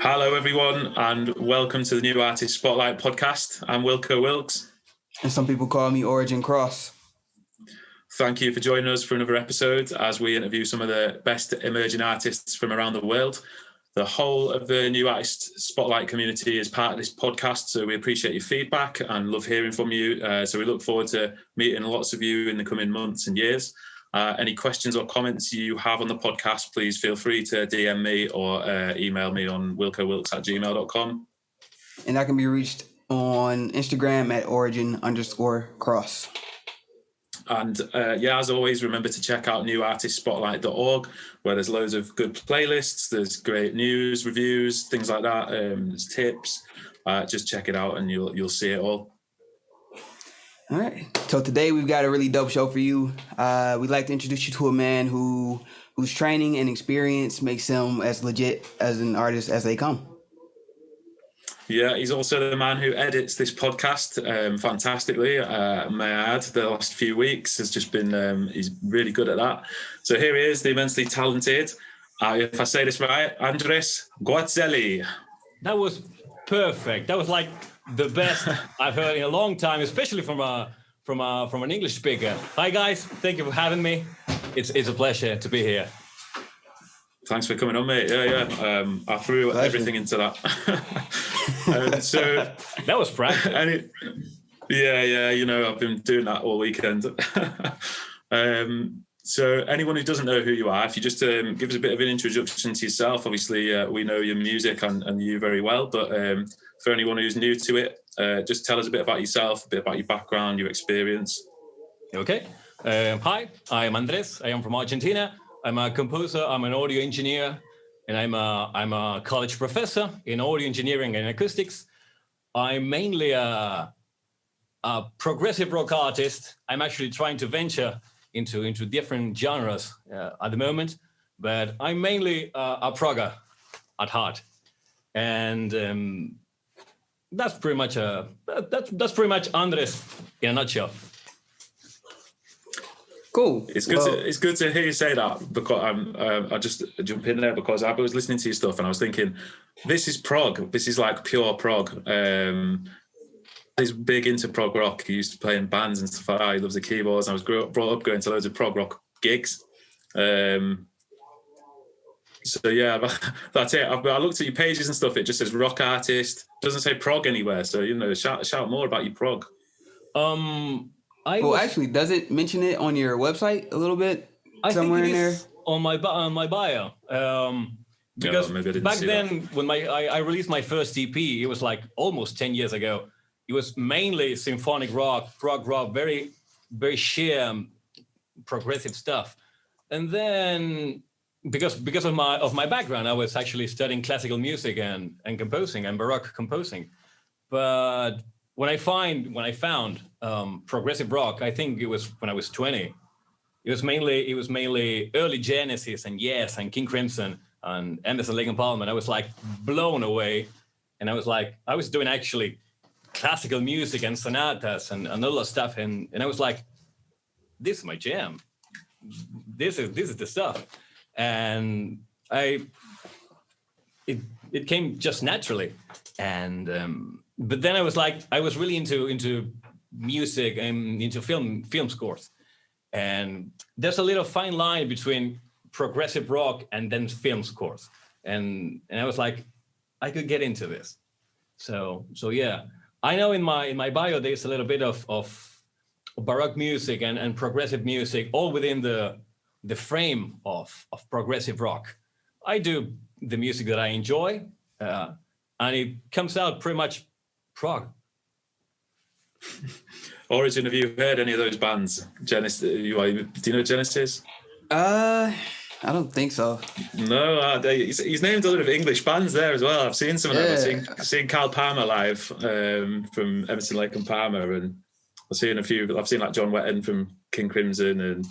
Hello, everyone, and welcome to the New Artist Spotlight podcast. I'm Wilko Wilkes. And some people call me Crxss. Thank you for joining us for another episode as we interview some of the best emerging artists from around the world. The whole of the New Artist Spotlight community is part of this podcast, so we appreciate your feedback and love hearing from you. So we look forward to meeting lots of you in the coming months and years. Any questions or comments you have on the podcast, please feel free to DM me or email me on wilkowilkes@gmail.com. And that can be reached on Instagram at origin_cross. And as always, remember to check out newartistspotlight.org, where there's loads of good playlists, there's great news, reviews, things like that, there's tips. Just check it out and you'll see it all. All right. So today we've got a really dope show for you. We'd like to introduce you to a man whose training and experience makes him as legit as an artist as they come. Yeah, he's also the man who edits this podcast fantastically. May I add, the last few weeks has just been, he's really good at that. So here he is, the immensely talented, if I say this right, Andres Guazzelli. That was perfect. That was like the best I've heard in a long time, especially from an English speaker. Hi guys, thank you for having me. It's a pleasure to be here. Thanks for coming on, mate. Yeah. I threw everything into that. So that was practice. I've been doing that all weekend. So anyone who doesn't know who you are, if you just give us a bit of an introduction to yourself. Obviously, we know your music and you very well, but for anyone who's new to it, just tell us a bit about yourself, a bit about your background, your experience. Okay. Hi, I am Andres. I am from Argentina. I'm a composer. I'm an audio engineer, and I'm a college professor in audio engineering and acoustics. I'm mainly a progressive rock artist. I'm actually trying to venture into different genres at the moment, but I'm mainly a progger at heart, and that's pretty much that's pretty much Andres in a nutshell. Cool. It's good to hear you say that, because I just jump in there because I was listening to your stuff and I was thinking, this is prog. This is like pure prog. He's big into prog rock. He used to play in bands and stuff like that. He loves the keyboards. I was brought up going to loads of prog rock gigs. So yeah, that's it. I looked at your pages and stuff. It just says rock artist. Doesn't say prog anywhere. So shout more about your prog. Actually, does it mention it on your website a little bit? Somewhere in there? On my bio. Because back then, when I released my first EP, it was like almost 10 years ago. It was mainly symphonic rock, prog rock, very, very sheer progressive stuff. And then, because of my background, I was actually studying classical music and composing and Baroque composing. But when I found progressive rock, I think it was when I was 20. It was mainly early Genesis and Yes and King Crimson and Emerson, Lake and Palmer. And I was like blown away. And I was doing actually classical music and sonatas and all that stuff. And I was like, this is my jam. This is the stuff. And it came just naturally. And but then I was really into music and into film scores. And there's a little fine line between progressive rock and then film scores. And I was like, I could get into this. So yeah, I know in my bio there's a little bit of Baroque music and progressive music, all within the frame of progressive rock. I do the music that I enjoy, and it comes out pretty much prog. Origin, have you heard any of those bands? Genesis, do you know Genesis? I I don't think so. No, he's named a lot of English bands there as well. I've seen some of them. I've seen Carl Palmer live from Emerson, Lake and Palmer, and I've seen a few. I've seen like John Wetton from King Crimson and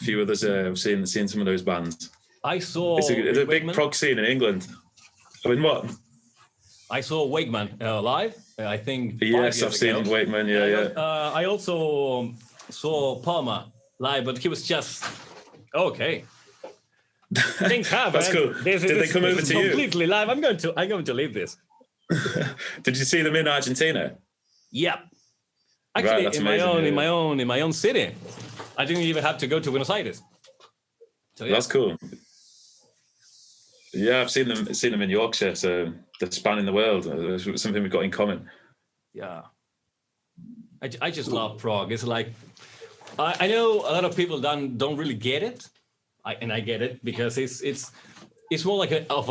a few others. I've seen some of those bands. I saw. It's a big prog scene in England. I mean, what? I saw Wakeman live. I think. Yes, I've seen Wakeman. Yeah. I also saw Palmer live, but he was just okay. Things happen. That's cool. Did they come over to you? Completely live. I'm going to leave this. Did you see them in Argentina? Yeah. Actually, right, in my own city. I didn't even have to go to Buenos Aires. So, yeah. That's cool. Yeah, I've seen them in Yorkshire. So they're spanning the world. It's something we've got in common. Yeah. I just love prog. It's like I know a lot of people don't really get it. I get it because it's more like of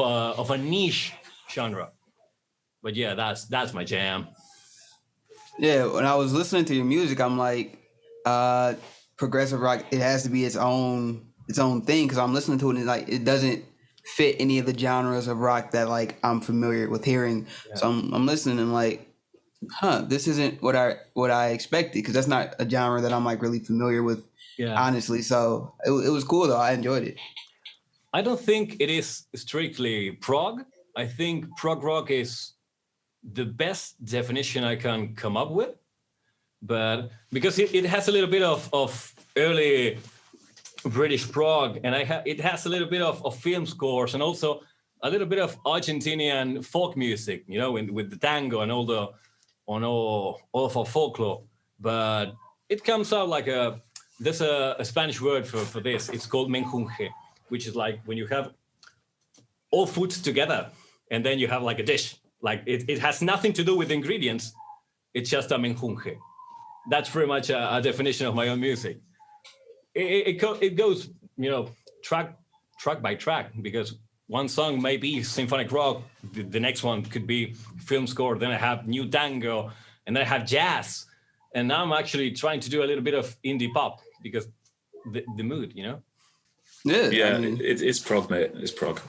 a niche genre, but yeah, that's my jam. Yeah, when I was listening to your music, I'm like, progressive rock. It has to be its own thing because I'm listening to it and like it doesn't fit any of the genres of rock that like I'm familiar with hearing. Yeah. So I'm listening and like, this isn't what I expected because that's not a genre that I'm like really familiar with. Yeah. Honestly, so it was cool though. I enjoyed it. I don't think it is strictly prog. I think prog rock is the best definition I can come up with, but because it has a little bit of early British prog, and it has a little bit of film scores and also a little bit of Argentinian folk music, you know, with the tango and all of our folklore. But it comes out like there's a Spanish word for this. It's called menjunje, which is like when you have all foods together and then you have like a dish. Like it has nothing to do with ingredients. It's just a menjunje. That's pretty much a definition of my own music. It goes, you know, track by track because one song may be symphonic rock, the next one could be film score, then I have new tango, and then I have jazz. And now I'm actually trying to do a little bit of indie pop because the mood, you know? Yeah, I mean, it's prog, mate. It's prog.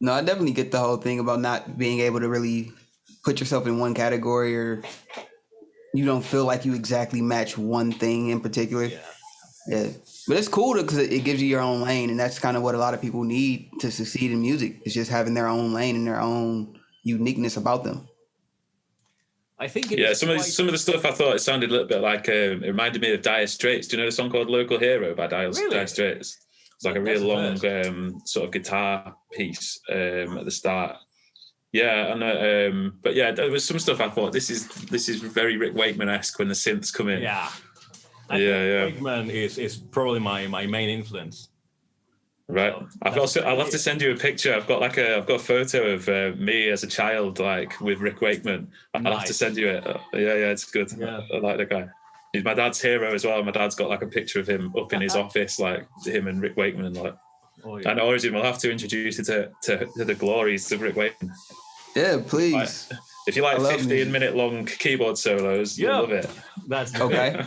No, I definitely get the whole thing about not being able to really put yourself in one category or you don't feel like you exactly match one thing in particular. Yeah. But it's cool because it gives you your own lane, and that's kind of what a lot of people need to succeed in music. It's just having their own lane and their own uniqueness about them. I think some of the stuff I thought it sounded a little bit like it reminded me of Dire Straits. Do you know the song called "Local Hero" by Dire Straits? It's like a real long sort of guitar piece at the start. Yeah, and but yeah, there was some stuff I thought this is very Rick Wakeman-esque when the synths come in. Yeah. I think Wakeman is probably my main influence. Right. I'll have to send you a picture. I've got a photo of me as a child, like with Rick Wakeman. I'll have to send you it. Yeah, it's good. Yeah. I like the guy. He's my dad's hero as well. My dad's got like a picture of him up in his office, like him and Rick Wakeman. Like, and Origin will have to introduce you to the glories of Rick Wakeman. Yeah, please. If you like 15-minute long keyboard solos, you'll love it. That's okay.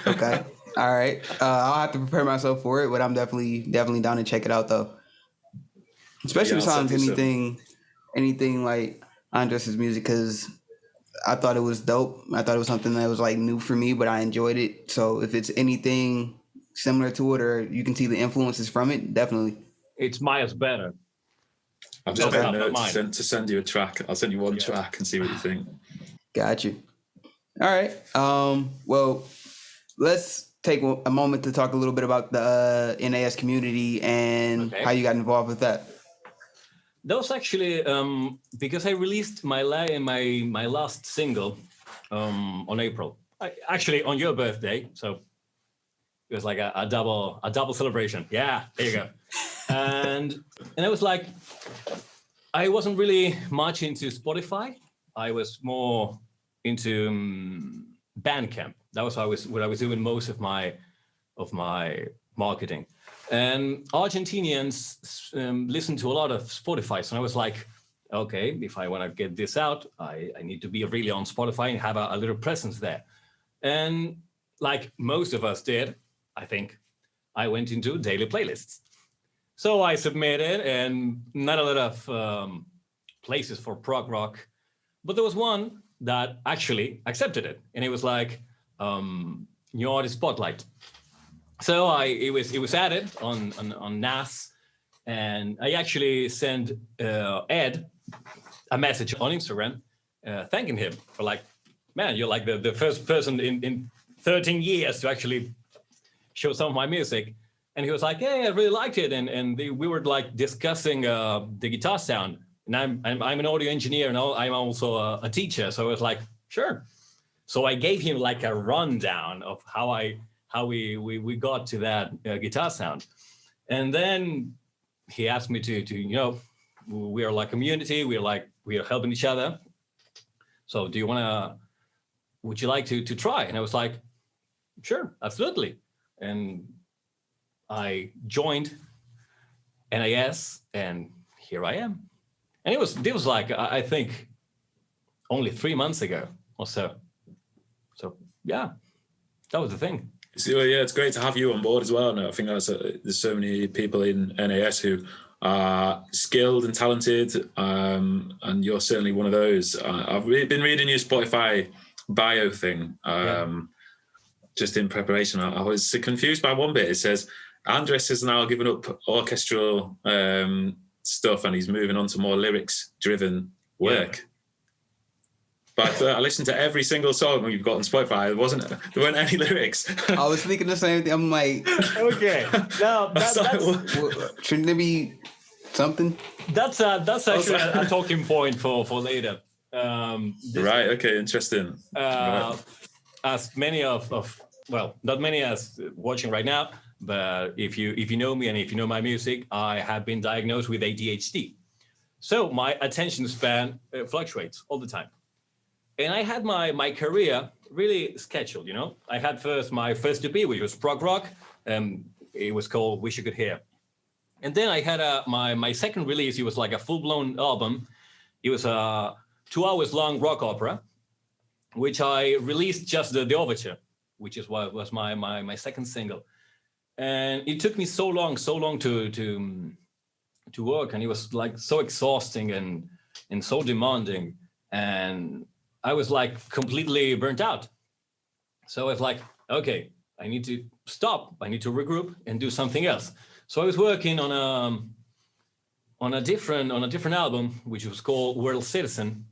Okay. All right. I'll have to prepare myself for it, but I'm definitely down to check it out though. Especially besides anything like Andres' music, because I thought it was dope. I thought it was something that was like new for me, but I enjoyed it. So if it's anything similar to it, or you can see the influences from it, definitely. It's miles better. I've just made a note to send you a track. I'll send you one track and see what you think. Got you. All right. Well, let's take a moment to talk a little bit about the NAS community and how you got involved with that. That was actually because I released my last single on April. Actually, on your birthday, so it was like a double celebration. Yeah, there you go. And I was like, I wasn't really much into Spotify. I was more into Bandcamp. That was what I was doing most of my marketing. And Argentinians listen to a lot of Spotify. So I was like, okay, if I want to get this out, I need to be really on Spotify and have a little presence there. And like most of us did, I think, I went into daily playlists. So I submitted, and not a lot of places for prog rock, but there was one that actually accepted it, and it was like new artist spotlight. So it was added on NAS, and I actually sent Ed a message on Instagram thanking him for like, man, you're like the first person in 13 years to actually show some of my music. And he was like, hey, I really liked it. And we were like discussing the guitar sound. And I'm an audio engineer, and I'm also a teacher. So I was like, sure. So I gave him like a rundown of how we got to that guitar sound. And then he asked me to we are like community. We are helping each other. So would you like to try? And I was like, sure, absolutely. And I joined NAS, and here I am. And it was like, I think, only 3 months ago or so. So yeah, that was the thing. So, yeah, it's great to have you on board as well. And I think there's so many people in NAS who are skilled and talented, and you're certainly one of those. I've been reading your Spotify bio thing just in preparation. I was confused by one bit. It says, Andres has now given up orchestral stuff, and he's moving on to more lyrics-driven work. Yeah. But I listened to every single song you've got on Spotify. There weren't any lyrics. I was thinking the same thing. I'm like, okay, no, that's shouldn't there be something? That's actually a talking point for later. Right. Okay. Interesting. Right. As many well, not many as watching right now, but if you know me and if you know my music, I have been diagnosed with ADHD. So my attention span fluctuates all the time. And I had my career really scheduled, I had my first EP, which was prog rock. It was called Wish You Could Hear. And then I had my second release. It was like a full-blown album. It was a 2 hours long rock opera, which I released just the overture, which is what was my second single. And it took me so long to work, and it was like so exhausting and so demanding. And I was like completely burnt out. So I was like, okay, I need to stop. I need to regroup and do something else. So I was working on a different album, which was called World Citizen,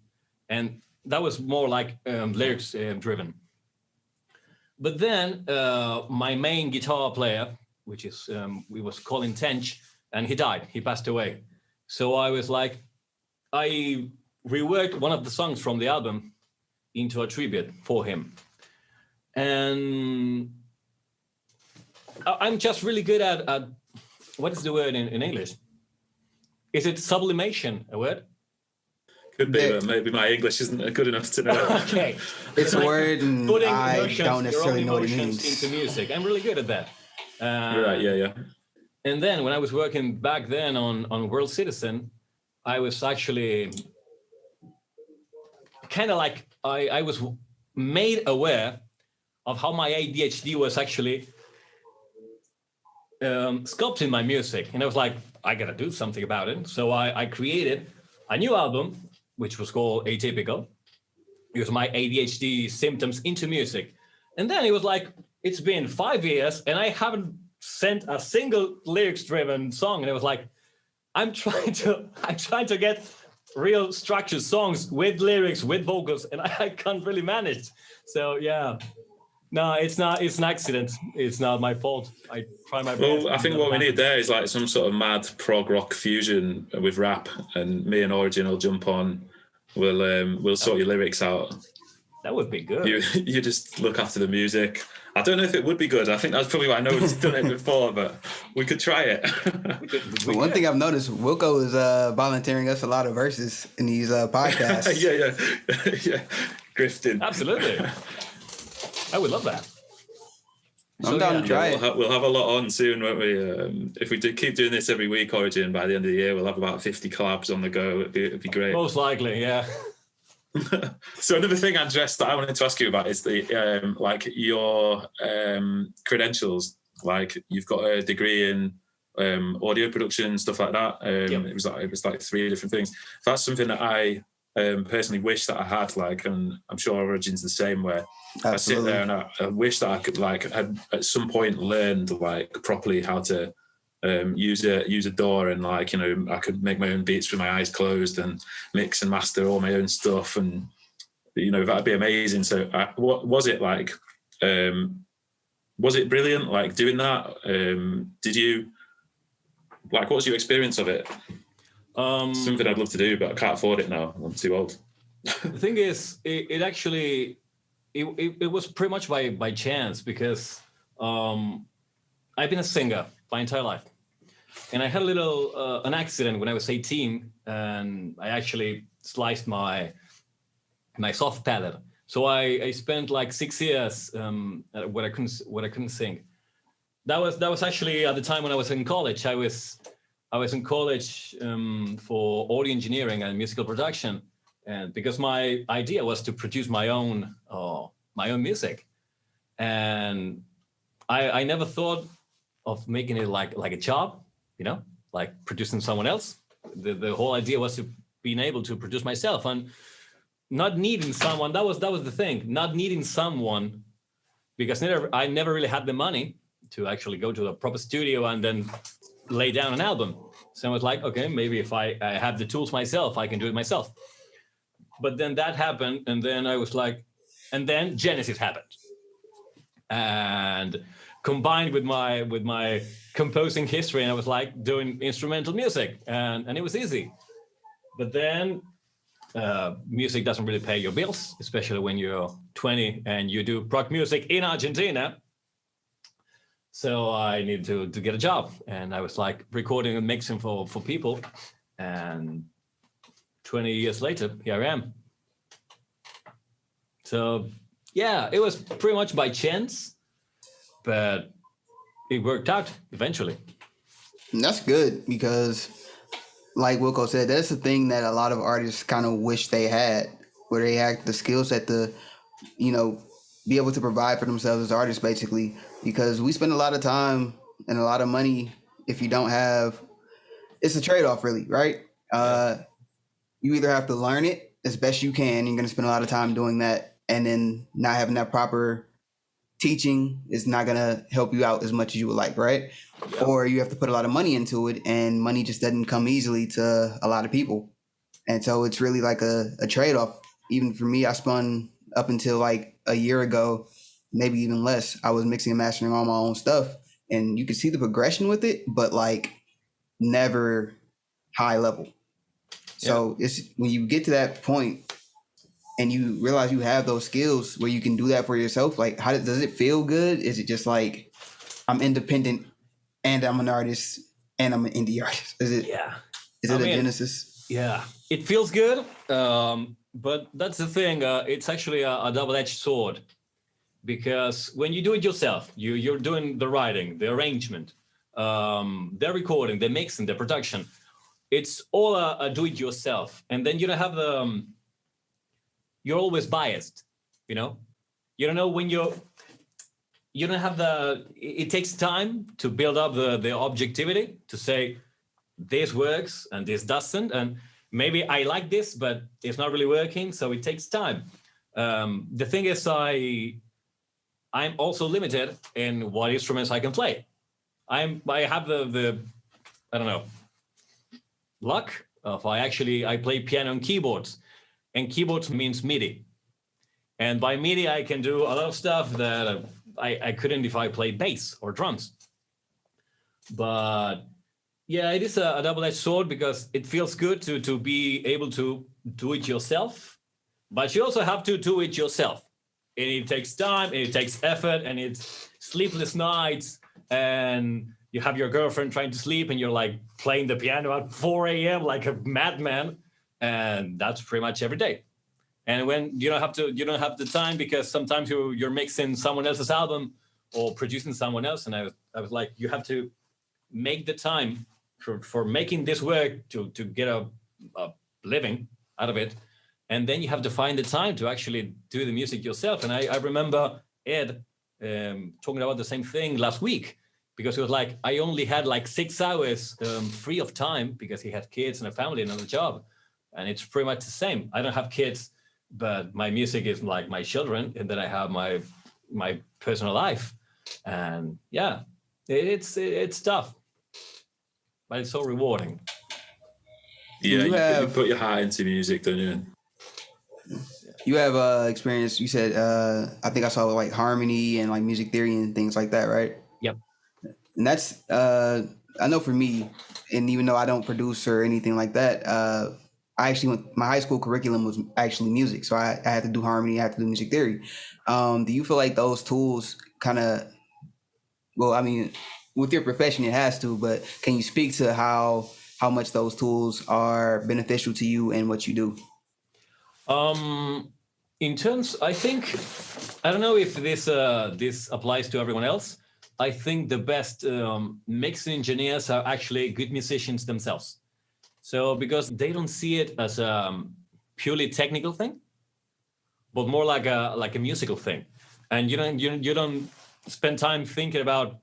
and that was more like lyrics driven. But then my main guitar player, which is we was Colin Tench, and he died. He passed away. So I was like, I reworked one of the songs from the album into a tribute for him. And I'm just really good at what is the word in English? Is it sublimation a word? Could be, but maybe my English isn't good enough to know. Okay. It's a word, and I don't necessarily know what it means. Into music. I'm really good at that. Right, yeah. And then when I was working back then on World Citizen, I was actually kind of like, I was made aware of how my ADHD was actually sculpting my music. And I was like, I gotta do something about it. So I created a new album, which was called Atypical. It was my ADHD symptoms into music. And then it was like, it's been 5 years and I haven't sent a single lyrics-driven song. And it was like, I'm trying to get real structured songs with lyrics, with vocals, and I can't really manage. So yeah. No, it's an accident. It's not my fault. I try my best. Well, I think what we need there is like some sort of mad prog rock fusion with rap, and me and Origin will jump on. We'll sort your lyrics out. That would be good. You just look after the music. I don't know if it would be good. I think that's probably why no one's done it before, but we could try it. One thing I've noticed, Wilko is volunteering us a lot of verses in these podcasts. yeah. Grifting. Absolutely. I would love that. I'm down to try it. We'll have a lot on soon, won't we? If we keep doing this every week, Origin, by the end of the year, we'll have about 50 collabs on the go. It'd be great. Most likely, yeah. So another thing, Andres, that I wanted to ask you about is the your credentials. like you've got a degree in audio production, stuff like that. It was like 3 different things. That's something that I personally wish that I had, like, and I'm sure Origin's the same, where Absolutely. I sit there and I wish that I could, like, had at some point learned, like, properly how to use a DAW, and, like, you know, I could make my own beats with my eyes closed and mix and master all my own stuff, and, you know, that'd be amazing. So what was it like? Was it brilliant, like, doing that? Did you, like, what was your experience of it? Something I'd love to do, but I can't afford it now. I'm too old. The thing is, it actually was pretty much by chance, because I've been a singer my entire life, and I had a little an accident when I was 18, and I actually sliced my soft palate. So I spent like 6 years where I couldn't sing. That was actually at the time when I was in college. I was in college for audio engineering and musical production, and because my idea was to produce my own music, and I never thought of making it like a job, you know, like producing someone else. The whole idea was to being able to produce myself and not needing someone. That was the thing, not needing someone, because I never really had the money to actually go to a proper studio and then lay down an album. So I was like, okay, maybe if I have the tools myself, I can do it myself. But then that happened, and then I was like, and then Genesis happened, and combined with my composing history, and I was like doing instrumental music, and it was easy. But then music doesn't really pay your bills, especially when you're 20 and you do rock music in Argentina. So I needed to get a job, and I was like recording and mixing for people, and 20 years later, here I am. So yeah, it was pretty much by chance, but it worked out eventually. And that's good, because like Wilko said, that's the thing that a lot of artists kind of wish they had, where they had the skill set to, you know, be able to provide for themselves as artists, basically. Because we spend a lot of time and a lot of money if you don't have, it's a trade-off, really, right? You either have to learn it as best you can, you're going to spend a lot of time doing that, and then not having that proper teaching is not going to help you out as much as you would like, right? Yep. Or you have to put a lot of money into it, and money just doesn't come easily to a lot of people. And so it's really like a trade-off. Even for me, I spun up until like a year ago, maybe even less, I was mixing and mastering all my own stuff, and you could see the progression with it, but like never high level. So it's when you get to that point and you realize you have those skills where you can do that for yourself, like how does it feel good? Is it just like I'm independent and I'm an artist and I'm an indie artist? Is it a genesis? Yeah, it feels good. But that's the thing. It's actually a double-edged sword, because when you do it yourself, you're doing the writing, the arrangement, the recording, the mixing, the production. It's all a do-it-yourself, and then you don't have you're always biased. You know, you don't know when you don't have it takes time to build up the objectivity to say this works and this doesn't, and maybe I like this, but it's not really working, so it takes time. The thing is, I'm also limited in what instruments I can play. I have the I don't know, luck of I play piano and keyboards, and keyboards means MIDI. And by MIDI, I can do a lot of stuff that I couldn't if I played bass or drums. But yeah, it is a double-edged sword, because it feels good to be able to do it yourself, but you also have to do it yourself. And it takes time, and it takes effort, and it's sleepless nights, and you have your girlfriend trying to sleep, and you're like playing the piano at 4 a.m. like a madman, and that's pretty much every day. And when you don't have the time, because sometimes you're mixing someone else's album or producing someone else, and I was like, you have to make the time for making this work to get a living out of it, and then you have to find the time to actually do the music yourself. And I remember Ed talking about the same thing last week. because it was like I only had like 6 hours free of time because he had kids and a family and another job. And it's pretty much the same. I don't have kids, but my music is like my children, and then I have my personal life. And yeah, it's tough, but it's so rewarding. Yeah, you put your heart into music, don't you? You have experience, you said, I think I saw like harmony and like music theory and things like that, right? Yep. And that's, I know for me, and even though I don't produce or anything like that, I actually my high school curriculum was actually music. So I had to do harmony, I had to do music theory. Do you feel like those tools kind of, well, I mean, with your profession, it has to, but can you speak to how much those tools are beneficial to you and what you do? In terms, I think, I don't know if this applies to everyone else. I think the best mixing engineers are actually good musicians themselves. So because they don't see it as a purely technical thing, but more like a musical thing, and you don't spend time thinking about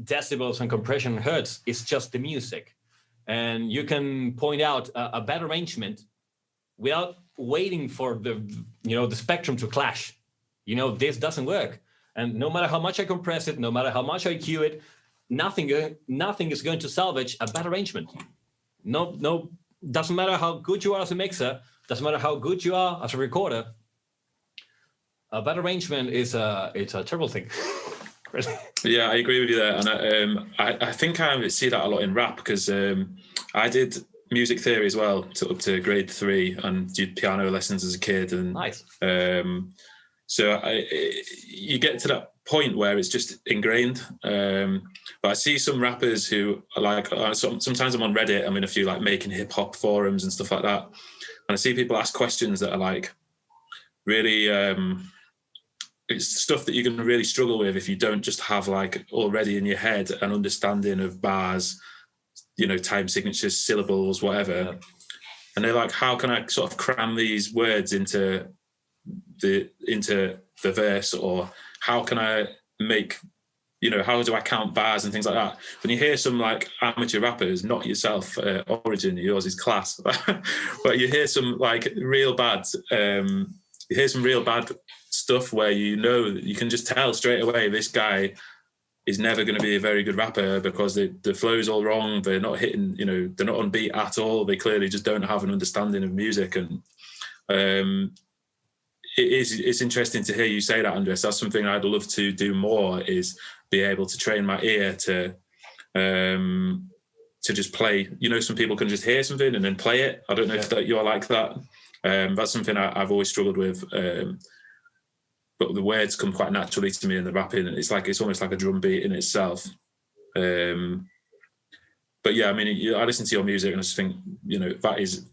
decibels and compression and hertz. It's just the music, and you can point out a bad arrangement without waiting for the spectrum to clash. This doesn't work. And no matter how much I compress it, no matter how much I EQ it, nothing is going to salvage a bad arrangement. No, doesn't matter how good you are as a mixer, doesn't matter how good you are as a recorder. A bad arrangement it's a terrible thing. Yeah, I agree with you there. And I think I see that a lot in rap because I did music theory as well up to grade 3 and did piano lessons as a kid. And nice. So you get to that point where it's just ingrained. But I see some rappers who are like, sometimes I'm on Reddit, I'm in a few like making hip hop forums and stuff like that. And I see people ask questions that are like really, it's stuff that you're going to really struggle with if you don't just have like already in your head an understanding of bars, time signatures, syllables, whatever. Yeah. And they're like, how can I sort of cram these words into the verse, or how can I make, how do I count bars and things like that? When you hear some like amateur rappers, not yourself, Origin, yours is class, but you hear some like real bad, stuff where you can just tell straight away this guy is never going to be a very good rapper because the flow's all wrong. They're not hitting, they're not on beat at all. They clearly just don't have an understanding of music. And it's interesting to hear you say that, Andres. That's something I'd love to do more, is be able to train my ear to just play. Some people can just hear something and then play it. I don't know if you're like that. That's something I've always struggled with. But the words come quite naturally to me in the rapping. It's almost like a drum beat in itself. But yeah, I mean, I listen to your music and I just think, that is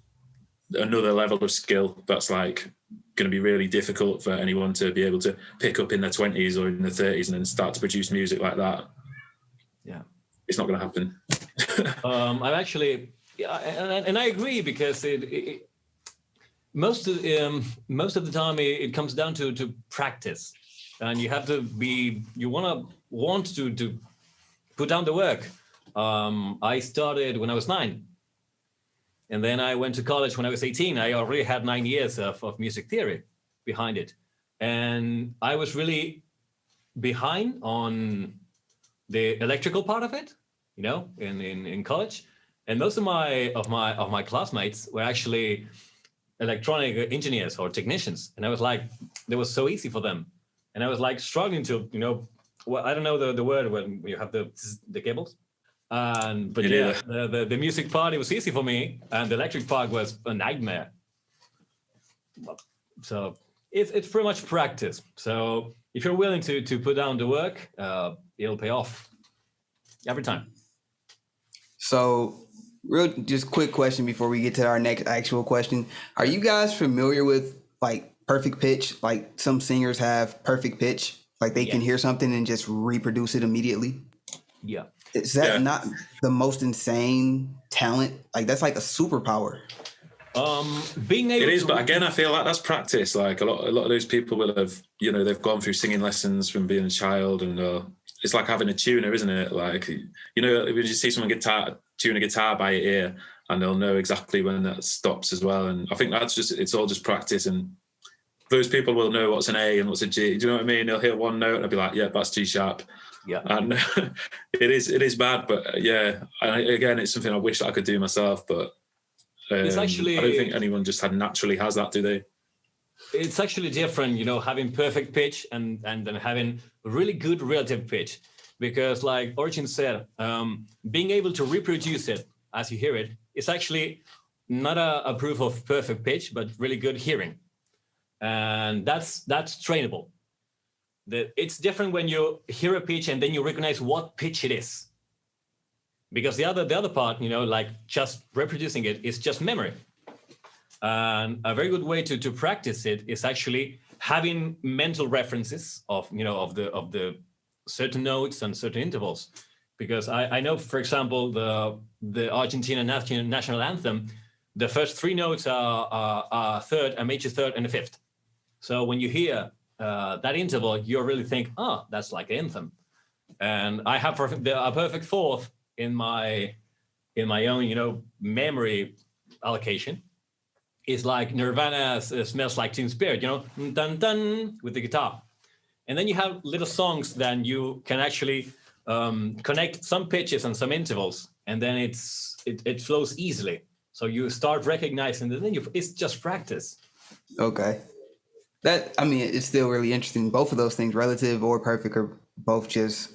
another level of skill that's like going to be really difficult for anyone to be able to pick up in their 20s or in their 30s and then start to produce music like that. Yeah, it's not going to happen. I'm actually, and I agree, because most of the time it comes down to practice, and you have to want to put down the work. I started when I was 9. And then I went to college when I was 18. I already had 9 years of music theory behind it. And I was really behind on the electrical part of it, in college. And most of my classmates were actually electronic engineers or technicians. And I was like, it was so easy for them. And I was like struggling to, I don't know the word when you have the cables. But the music part, it was easy for me, and the electric part was a nightmare. So it's pretty much practice. So if you're willing to put down the work, it'll pay off every time. So just quick question before we get to our next actual question. Are you guys familiar with like perfect pitch? Like some singers have perfect pitch, like they can hear something and just reproduce it immediately? Yeah. Is that not the most insane talent? Like that's like a superpower. Being able it is, but again, I feel like that's practice. Like a lot of those people will have, they've gone through singing lessons from being a child, and it's like having a tuner, isn't it? Like, you know, when you see someone tune a guitar by ear, and they'll know exactly when that stops as well. And I think it's all just practice. And those people will know what's an A and what's a G. Do you know what I mean? They'll hear one note and they'll be like, yeah, that's G sharp. Yeah. And it is bad, but yeah, again, it's something I wish I could do myself, but it's actually, I don't think anyone just naturally has that, do they? It's actually different, you know, having perfect pitch and then having really good relative pitch, because like Origin said, being able to reproduce it as you hear it is actually not a proof of perfect pitch, but really good hearing. And that's trainable. It's different when you hear a pitch and then you recognize what pitch it is. Because the other part, you know, like just reproducing it is just memory. And a very good way to practice it is actually having mental references of, you know, of the certain notes and certain intervals. Because I know, for example, the Argentinian national anthem, the first three notes are a third, a major third, and a fifth. So when you hear that interval, you really think, oh, that's like an anthem. And I have a perfect fourth in my own, you know, memory allocation. It's like Nirvana's Smells Like Teen Spirit, you know, dun dun with the guitar. And then you have little songs that you can actually connect some pitches and some intervals, and then it flows easily. So you start recognizing that, then it's just practice. Okay. It's still really interesting. Both of those things, relative or perfect, are both just,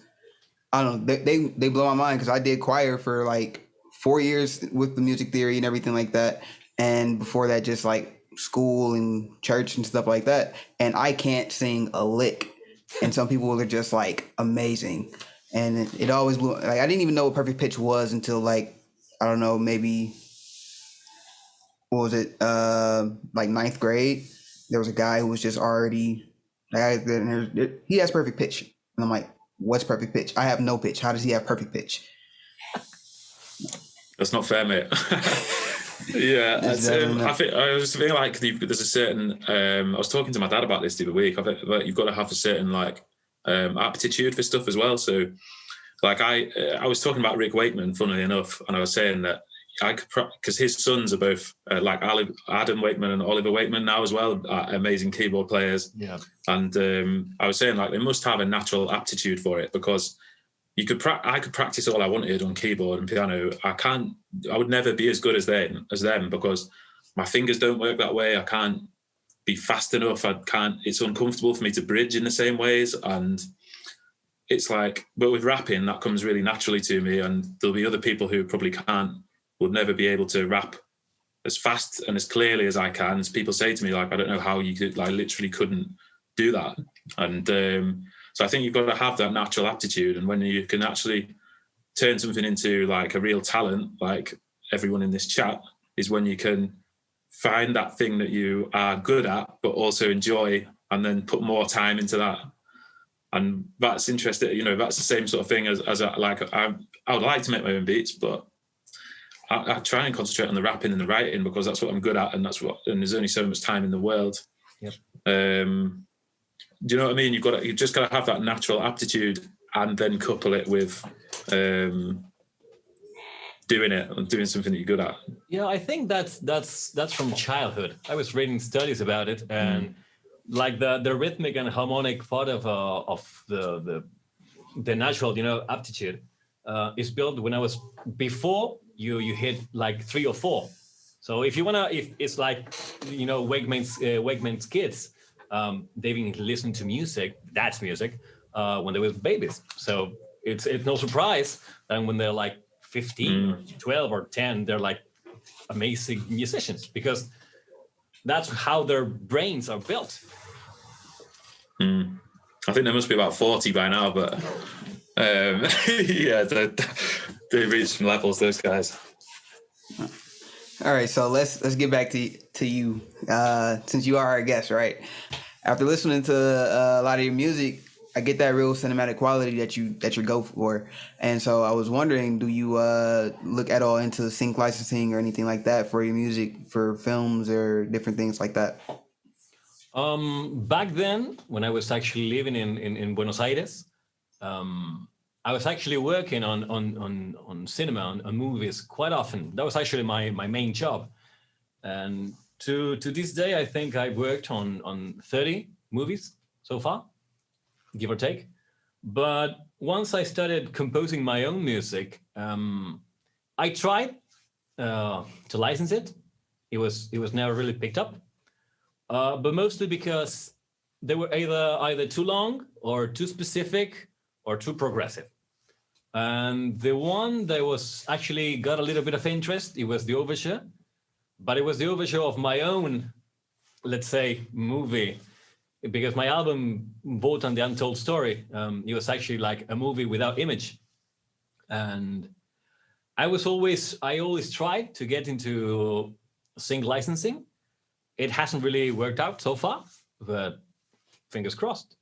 I don't know, they blow my mind, because I did choir for like 4 years with the music theory and everything like that. And before that, just like school and church and stuff like that. And I can't sing a lick. And some people are just like amazing. And it always blew, like, I didn't even know what perfect pitch was until like, I don't know, maybe, what was it? Like 9th grade. There was a guy who was just already, he has perfect pitch. And I'm like, what's perfect pitch? I have no pitch. How does he have perfect pitch? That's not fair, mate. Yeah, I was feeling like there's a certain. I was talking to my dad about this the other week. I think that you've got to have a certain like aptitude for stuff as well. So, like I was talking about Rick Wakeman, funnily enough, and I was saying that I could, because his sons are both like Adam Wakeman and Oliver Wakeman now as well, amazing keyboard players. Yeah, and I was saying like they must have a natural aptitude for it, because I could practice all I wanted on keyboard and piano. I would never be as good as them because my fingers don't work that way. I can't be fast enough. It's uncomfortable for me to bridge in the same ways. And it's like, but with rapping, that comes really naturally to me. And there'll be other people who probably would never be able to rap as fast and as clearly as I can. As people say to me, like, I don't know how you could, like, literally couldn't do that. And, so I think you've got to have that natural aptitude. And when you can actually turn something into like a real talent, like everyone in this chat, is when you can find that thing that you are good at, but also enjoy, and then put more time into that. And that's interesting. You know, that's the same sort of thing as I would like to make my own beats, but I try and concentrate on the rapping and the writing, because that's what I'm good at. And and there's only so much time in the world. Yep. Do you know what I mean? You've just got to have that natural aptitude, and then couple it with doing it and doing something that you're good at. Yeah, I think that's from childhood. I was reading studies about it, and like the rhythmic and harmonic part of the natural, you know, aptitude is built when I was before you hit like 3 or 4. So if it's like, you know, Wakeman's kids. They've been listening to music, that's music, when they were babies. So it's no surprise that when they're like 15 or 12 or 10, they're like amazing musicians, because that's how their brains are built. I think they must be about 40 by now, but yeah, they reach some levels, those guys. All right, so let's get back to you, since you are our guest, right? After listening to a lot of your music, I get that real cinematic quality that you go for, and so I was wondering, do you look at all into sync licensing or anything like that for your music, for films or different things like that? Back then, when I was actually living in Buenos Aires, I was actually working on cinema, on movies quite often. That was actually my main job. And to this day, I think I worked on 30 movies so far, give or take. But once I started composing my own music, I tried to license it. It was never really picked up, but mostly because they were either too long or too specific or too progressive. And the one that was actually got a little bit of interest, it was the overture, but it was the overture of my own, let's say, movie, because my album, Boat on the Untold Story, it was actually like a movie without image. And I always tried to get into sync licensing. It hasn't really worked out so far, but fingers crossed.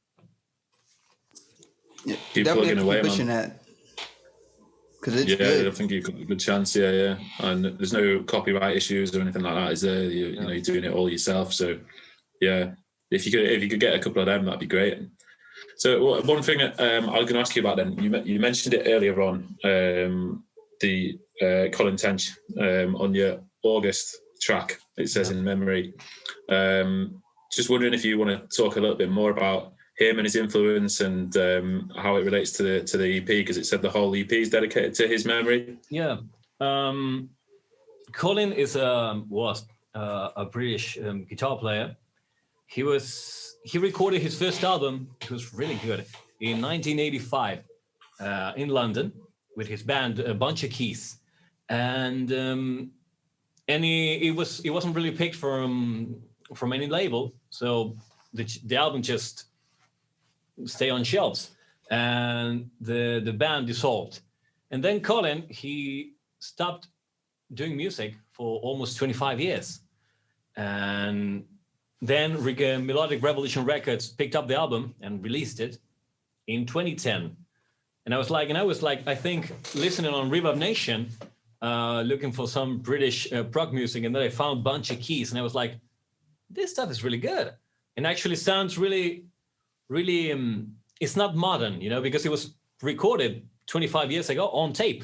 Yeah, keep plugging away, pushing that. It's good. I think you've got a good chance. Yeah. And there's no copyright issues or anything like that, is there? You know, you're doing it all yourself. So, yeah, if you could get a couple of them, that'd be great. So, one thing I was going to ask you about then, you mentioned it earlier on, the Colin Tench on your August track. It says in memory. Just wondering if you want to talk a little bit more about him and his influence and how it relates to the EP, because it said the whole EP is dedicated to his memory. Yeah, Colin was a British guitar player. He recorded his first album. It was really good in 1985 in London with his band A Bunch of Keys, and it wasn't really picked from any label, so the album just stay on shelves, and the band dissolved. And then Colin, he stopped doing music for almost 25 years, and then Melodic Revolution Records picked up the album and released it in 2010. And I was like, I think listening on Reverb Nation, looking for some British prog music, and then I found Bunch of Keys, and I was like, this stuff is really good, and actually sounds really, it's not modern, because it was recorded 25 years ago on tape.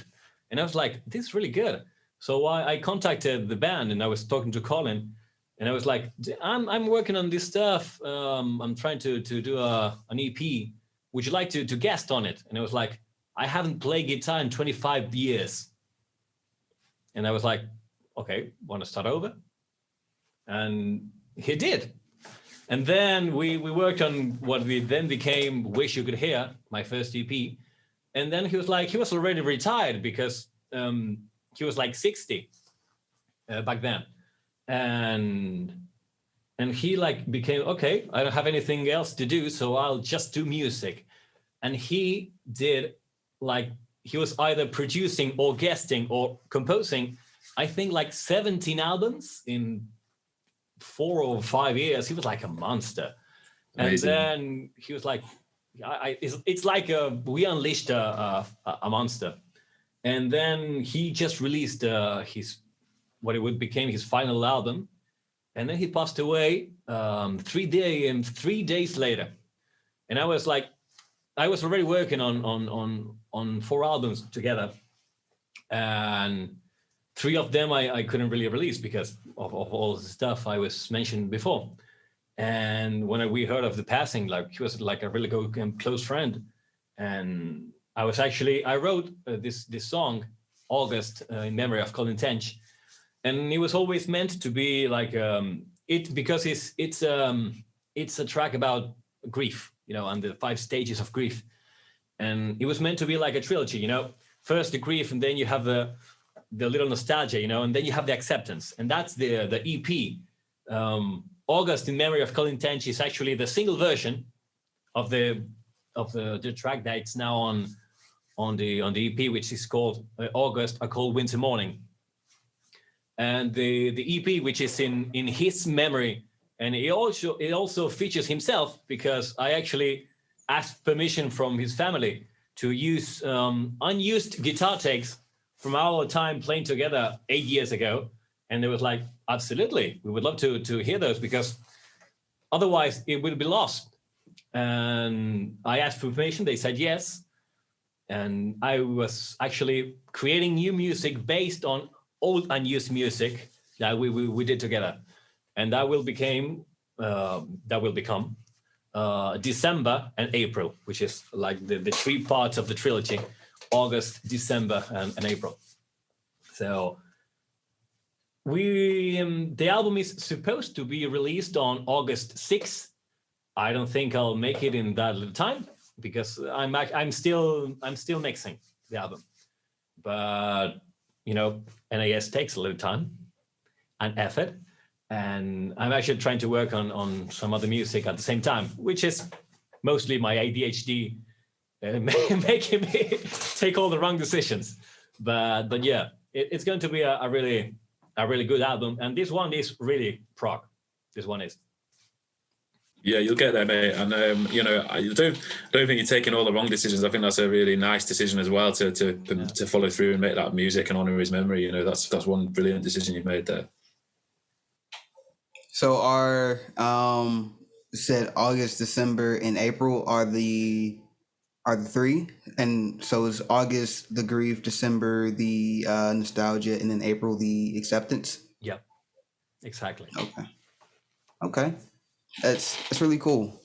And I was like, this is really good. So I contacted the band, and I was talking to Colin, and I was like, I'm working on this stuff. I'm trying to do an EP. Would you like to guest on it? And I was like, I haven't played guitar in 25 years. And I was like, okay, want to start over? And he did. And then we worked on what we then became Wish You Could Hear, my first EP. And then he was already retired, because he was like 60 back then. And he became, okay, I don't have anything else to do, so I'll just do music. And he did he was either producing or guesting or composing, I think 17 albums in 4 or 5 years. He was like a monster. Amazing. And then he was like, it's like we unleashed a monster. And then he just released what it became his final album. And then he passed away 3 days later. And I was already working on 4 albums together. And 3 of them I couldn't really release because of all the stuff I was mentioned before. And when we heard of the passing, he was a really good and close friend. And I wrote this song, August, in memory of Colin Tench. And it was always meant to be because it's a track about grief, and the 5 stages of grief. And it was meant to be like a trilogy, first the grief, and then you have the little nostalgia, and then you have the acceptance. And that's the EP. August in memory of Colin Tench is actually the single version of the track that's now on the EP, which is called August, A Cold Winter Morning. And the EP, which is in his memory, and it also features himself, because I actually asked permission from his family to use unused guitar takes from our time playing together 8 years ago. And they was like, absolutely, we would love to hear those, because otherwise it will be lost. And I asked for permission, they said yes. And I was actually creating new music based on old unused music that we did together, and that will become December and April, which is like the 3 parts of the trilogy: August, December, and April. So the album is supposed to be released on August 6th. I don't think I'll make it in that little time because I'm still mixing the album. But NAS takes a little time and effort, and I'm actually trying to work on some other music at the same time, which is mostly my ADHD making me take all the wrong decisions. But yeah, it's going to be a really good album, and this one is really prog. This one is. Yeah, you'll get there, mate. And I don't think you're taking all the wrong decisions. I think that's a really nice decision as well to follow through and make that music and honor his memory. That's one brilliant decision you've made there. So our said August, December, and April are the 3, and so is August the grief, December the nostalgia, and then April the acceptance. Yeah, exactly. Okay. That's really cool.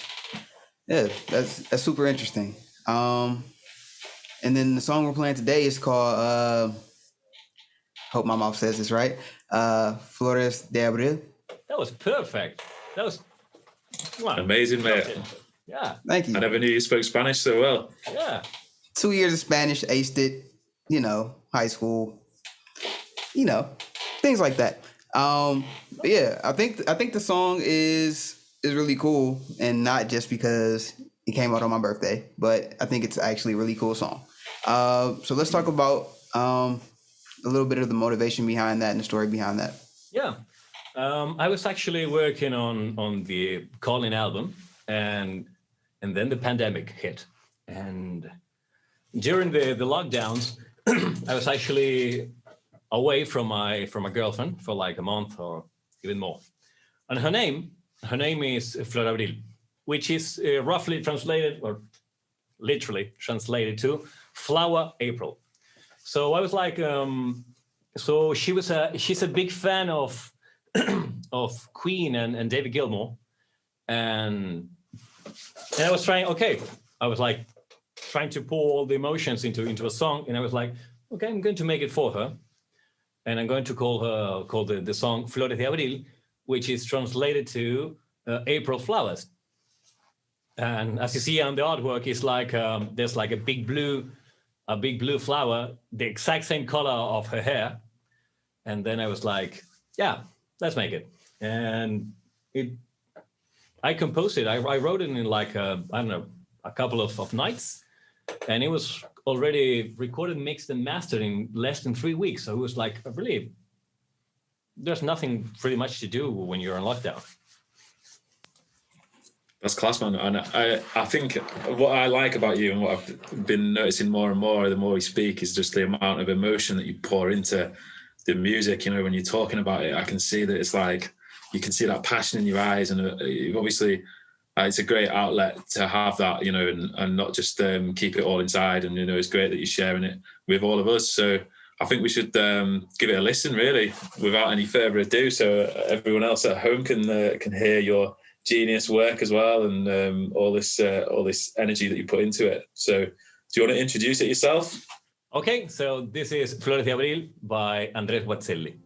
Yeah, that's super interesting. And then the song we're playing today is called hope my mouth says this right. Fleur Diable. That was perfect. That was amazing, mate. Yeah. Thank you. I never knew you spoke Spanish so well. Yeah. 2 years of Spanish, aced it, high school, things like that. But yeah, I think the song is really cool, and not just because it came out on my birthday, but I think it's actually a really cool song. So let's talk about a little bit of the motivation behind that and the story behind that. Yeah. I was actually working on the Colin album, and then the pandemic hit. And during the lockdowns, I was actually away from my girlfriend for like a month or even more. And her name is Fleur Diable, which is roughly translated, or literally translated to Flower April. So I was like, so she's a big fan of Queen and David Gilmour, and I was trying to pour all the emotions into a song, and I was like, okay, I'm going to make it for her, and I'm going to call the song Fleur Diable, which is translated to April flowers. And as you see on the artwork, it's like there's like a big blue flower, the exact same color of her hair. And then I was like, yeah, let's make it. And I composed it. I wrote it in like a couple of nights, and it was already recorded, mixed, and mastered in less than 3 weeks. So it was like there's nothing pretty much to do when you're on lockdown. That's class, man. And I think what I like about you and what I've been noticing more and more the more we speak is just the amount of emotion that you pour into the music. When you're talking about it, I can see that it's like you can see that passion in your eyes, and obviously it's a great outlet to have that, and not just keep it all inside. And it's great that you're sharing it with all of us. So I think we should give it a listen, really, without any further ado, so everyone else at home can hear your genius work as well, and all this energy that you put into it. So do you want to introduce it yourself? Okay, so this is Fleur Diable by Andres Guazzelli.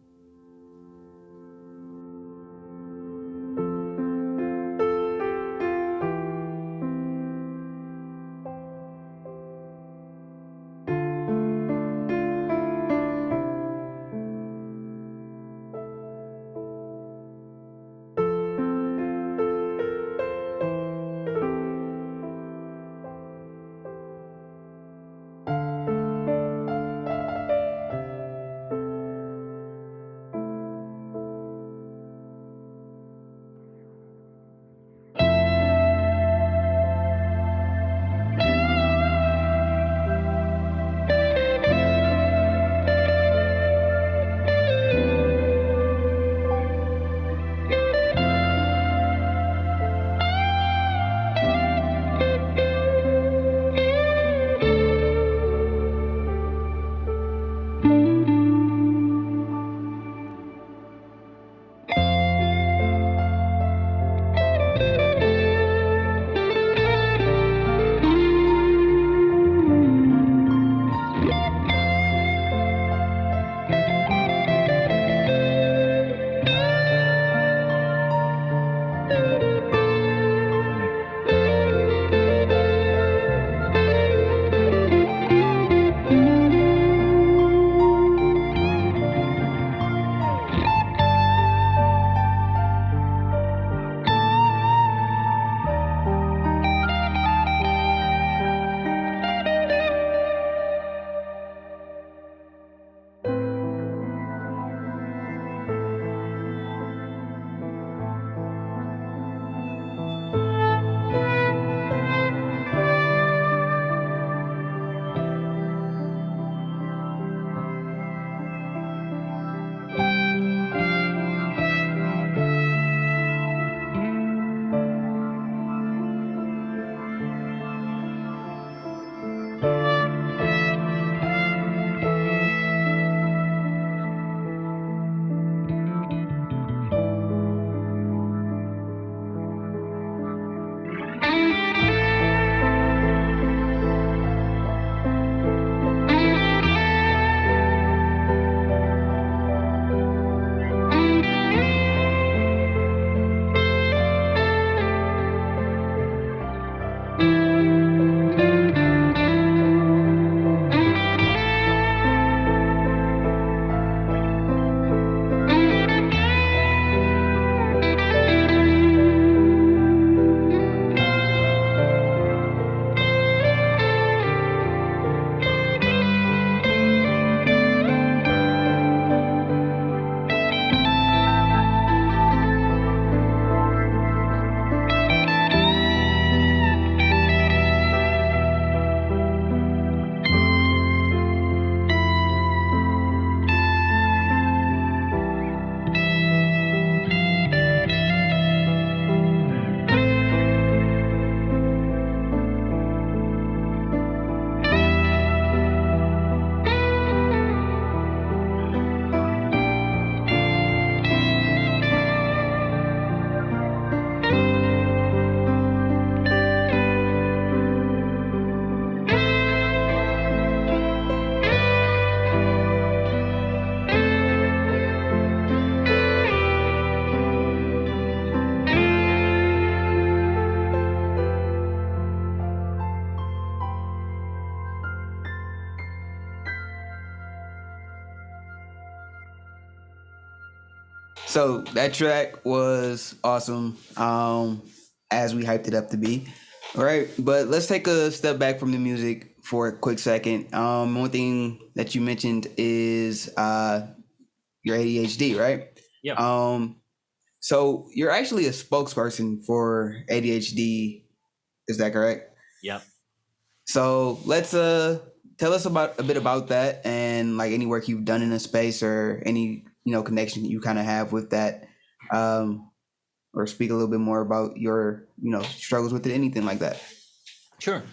So that track was awesome, as we hyped it up to be. All right, but let's take a step back from the music for a quick second. One thing that you mentioned is your ADHD, right? Yeah. So you're actually a spokesperson for ADHD. Is that correct? Yeah. So let's tell us about a bit about that and like any work you've done in a space or any connection you kind of have with that, or speak a little bit more about your struggles with it, anything like that. Sure.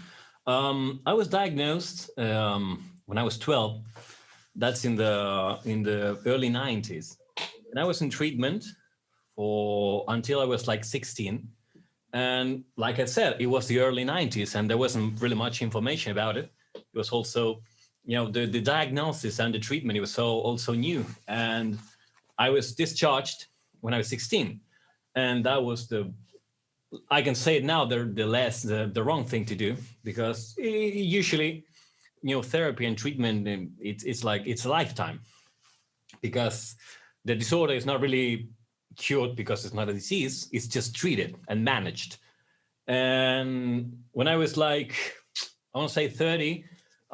I was diagnosed when I was 12. That's in the early 90s, and I was in treatment until I was like 16. And like I said, it was the early 90s, and there wasn't really much information about it. It was also, the diagnosis and the treatment, it was also new. And I was discharged when I was 16. And that was I can say it now, the wrong thing to do, because usually, therapy and treatment, it's a lifetime, because the disorder is not really cured because it's not a disease, it's just treated and managed. And when I was like, I want to say 30,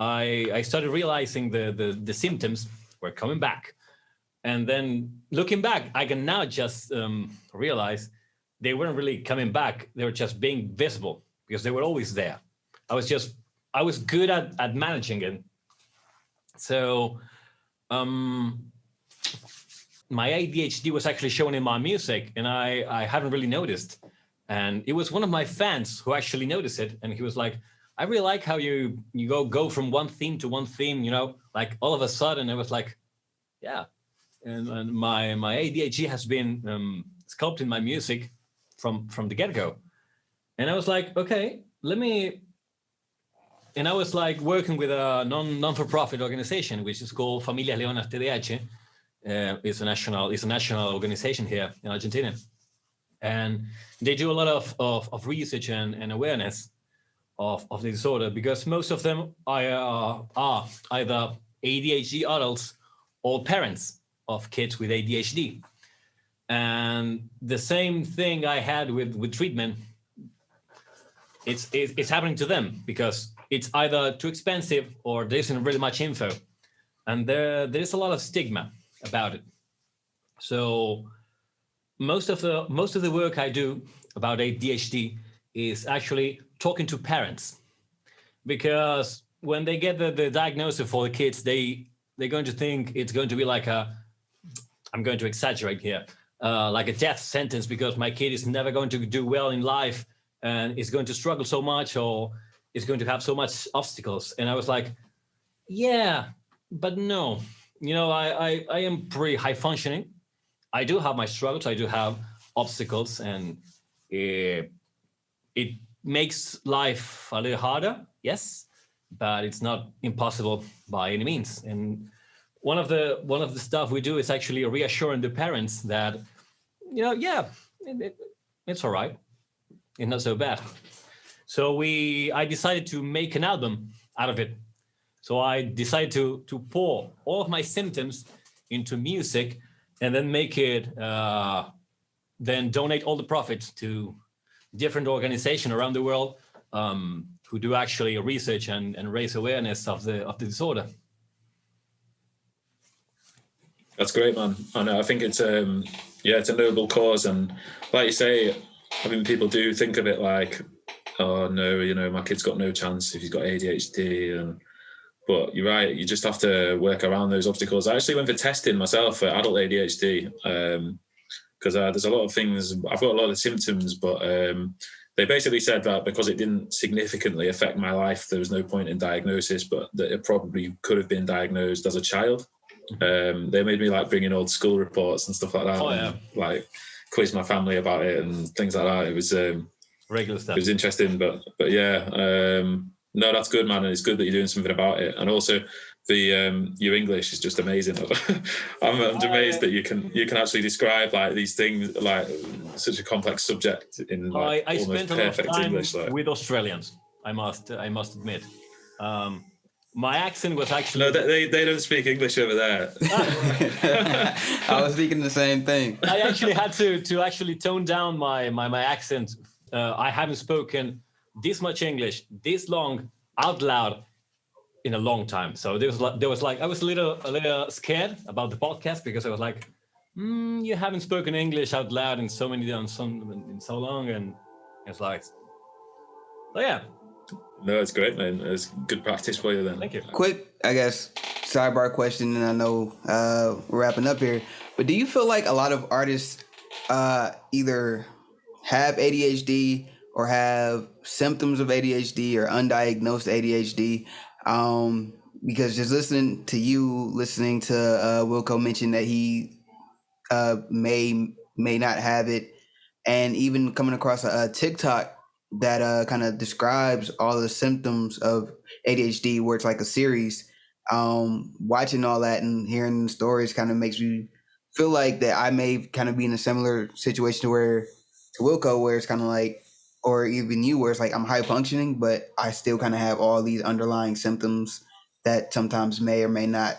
I started realizing the symptoms were coming back. And then looking back, I can now just realize they weren't really coming back. They were just being visible because they were always there. I was good at managing it. So my ADHD was actually shown in my music, and I hadn't really noticed. And it was one of my fans who actually noticed it, and he was like, I really like how you go from one theme to one theme, like all of a sudden. I was like, yeah. And my ADHD has been sculpted in my music from the get-go. And I was like, okay, and I was like working with a non-for-profit organization, which is called Familias Leonas TDAH. It's a national organization here in Argentina, and they do a lot of research and awareness of the disorder, because most of them are either ADHD adults or parents of kids with ADHD. And the same thing I had with treatment, it's happening to them, because it's either too expensive or there isn't really much info, and there's a lot of stigma about it. So most of the work I do about ADHD is actually talking to parents, because when they get the diagnosis for the kids, they're going to think it's going to be like I'm going to exaggerate here, like a death sentence, because my kid is never going to do well in life and is going to struggle so much, or is going to have so much obstacles. And I was like, yeah, but no. I am pretty high functioning. I do have my struggles. I do have obstacles, and it makes life a little harder, yes, but it's not impossible by any means. And one of the stuff we do is actually reassuring the parents that, it's all right. It's not so bad. So I decided to make an album out of it. So I decided to pour all of my symptoms into music, and then make it, then donate all the profits to different organizations around the world who do actually research and raise awareness of the disorder. That's great, man. I think it's it's a noble cause, and like you say, I mean, people do think of it like, oh no, my kid's got no chance if he's got ADHD, but you're right, you just have to work around those obstacles. I actually went for testing myself for adult ADHD because there's a lot of things, I've got a lot of symptoms, but they basically said that because it didn't significantly affect my life, there was no point in diagnosis, but that it probably could have been diagnosed as a child. They made me like bring in old school reports and stuff like that. Oh, yeah. And, like quiz my family about it and things like that. It was regular stuff. It was interesting, but yeah. No, that's good, man, and it's good that you're doing something about it. And also, your English is just amazing. I'm amazed that you can actually describe like these things, like such a complex subject in like I almost spent a lot of perfect time English. Like. with Australians. I must admit. my accent was actually... No, they don't speak English over there. I was thinking the same thing. I actually had to actually tone down my accent. I haven't spoken this much English, this long, out loud in a long time. So there was like I was a little scared about the podcast because I was like, you haven't spoken English out loud in so long, and it's like, so yeah. No, it's great, man. It's good practice for you then. Thank you. Quick, I guess, sidebar question, and I know we're wrapping up here, but do you feel like a lot of artists either have ADHD or have symptoms of ADHD or undiagnosed ADHD? Because just listening to Wilko mention that he may not have it, and even coming across a TikTok that kind of describes all the symptoms of ADHD, where it's like a series. Watching all that and hearing the stories kind of makes me feel like that I may kind of be in a similar situation to Wilko, where it's kind of like, or even you, where it's like I'm high functioning, but I still kind of have all these underlying symptoms that sometimes may or may not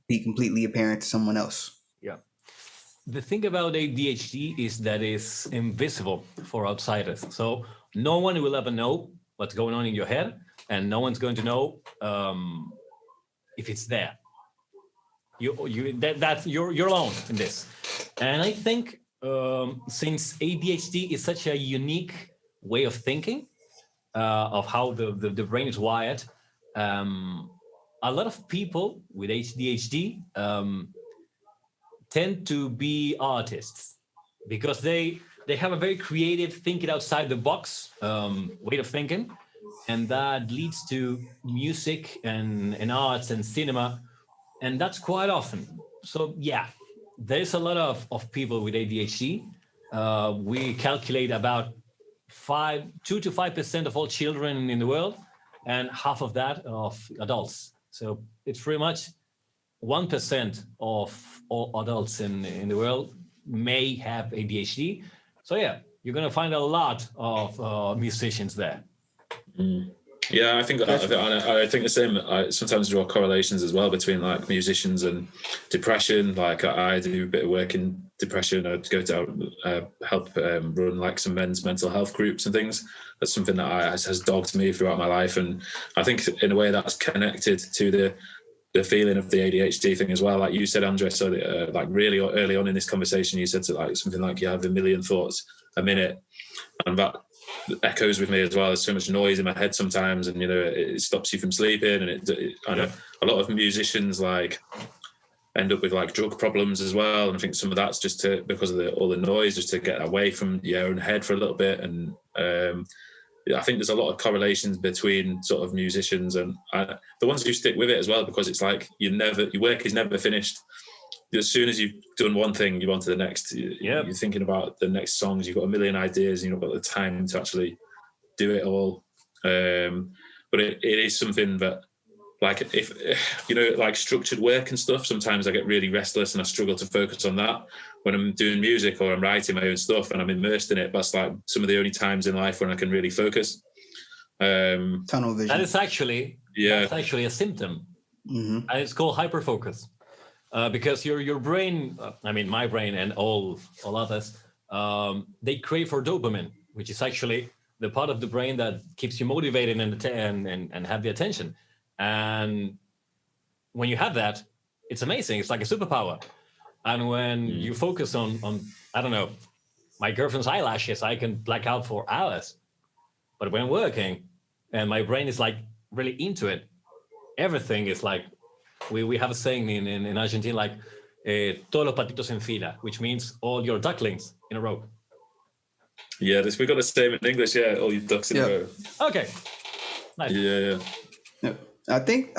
be completely apparent to someone else. Yeah. The thing about ADHD is that it's invisible for outsiders. So no one will ever know what's going on in your head, and no one's going to know if it's there. You're alone in this. And I think since ADHD is such a unique way of thinking, of how the brain is wired, a lot of people with ADHD tend to be artists because they have a very creative, thinking outside the box way of thinking, and that leads to music and arts and cinema, and that's quite often. So yeah, there's a lot of people with ADHD. We calculate about 2 to 5% of all children in the world, and half of that of adults. So it's pretty much 1% of all adults in the world may have ADHD. So yeah, you're going to find a lot of musicians there. Yeah, I think the same. I sometimes draw correlations as well between like musicians and depression. Like I do a bit of work in depression. I go to help run like some men's mental health groups and things. That's something that has dogged me throughout my life, and I think in a way that's connected to the feeling of the ADHD thing as well. Like you said, Andres, so like really early on in this conversation, you said something like you have a million thoughts a minute, and that echoes with me as well. There's so much noise in my head sometimes, and it stops you from sleeping. And I know a lot of musicians like end up with like drug problems as well, and I think some of that's just because of all the noise, just to get away from your own head for a little bit. And I think there's a lot of correlations between sort of musicians and the ones who stick with it as well, because it's like your work is never finished. As soon as you've done one thing, you're on to the next. You're thinking about the next songs. You've got a million ideas, and you've not got the time to actually do it all. But it is something that, like, if like structured work and stuff, sometimes I get really restless and I struggle to focus on that. When I'm doing music or I'm writing my own stuff and I'm immersed in it, that's like some of the only times in life when I can really focus. Tunnel vision. That is actually a symptom, and it's called hyperfocus. Because your brain, I mean my brain and all others, they crave for dopamine, which is actually the part of the brain that keeps you motivated and have the attention. And when you have that, it's amazing. It's like a superpower. And when you focus on I don't know, my girlfriend's eyelashes, I can black out for hours. But when I'm working and my brain is like really into it, everything is like, we have a saying in Argentina, like todos los patitos en fila, which means all your ducklings in a row. Yeah, we got the same in English. Yeah, all your ducks in a row. Okay, nice. Yeah. I think,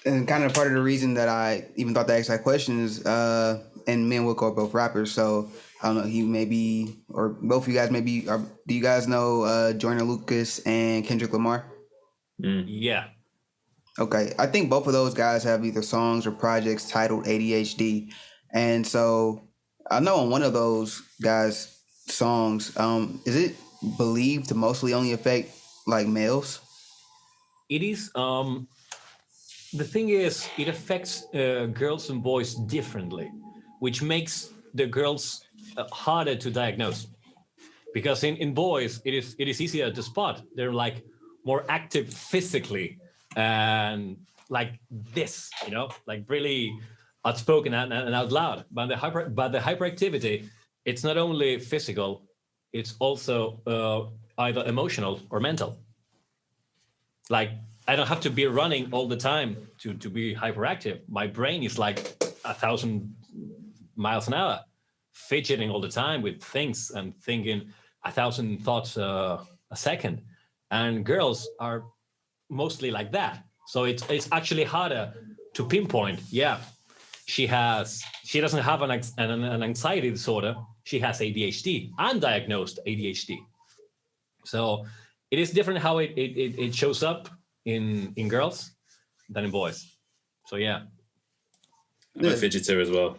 and kind of part of the reason that I even thought to ask that question is, and me and Wilko are both rappers, so I don't know, he may be, or both of you guys maybe, do you guys know Joyner Lucas and Kendrick Lamar? Yeah. Okay, I think both of those guys have either songs or projects titled ADHD, and so I know on one of those guys' songs, is it believed to mostly only affect like males? it is. The thing is, it affects girls and boys differently, which makes the girls harder to diagnose. Because in boys, it is easier to spot. They're like more active physically and like this, like really outspoken and out loud. But the hyperactivity, it's not only physical, it's also either emotional or mental. Like, I don't have to be running all the time to be hyperactive. My brain is like 1,000 miles an hour, fidgeting all the time with things and thinking 1,000 thoughts a second. And girls are mostly like that. So it's actually harder to pinpoint. Yeah, she doesn't have an anxiety disorder. She has ADHD, undiagnosed ADHD. So it is different how it shows up in girls than in boys. So yeah. I'm a fidgeter as well.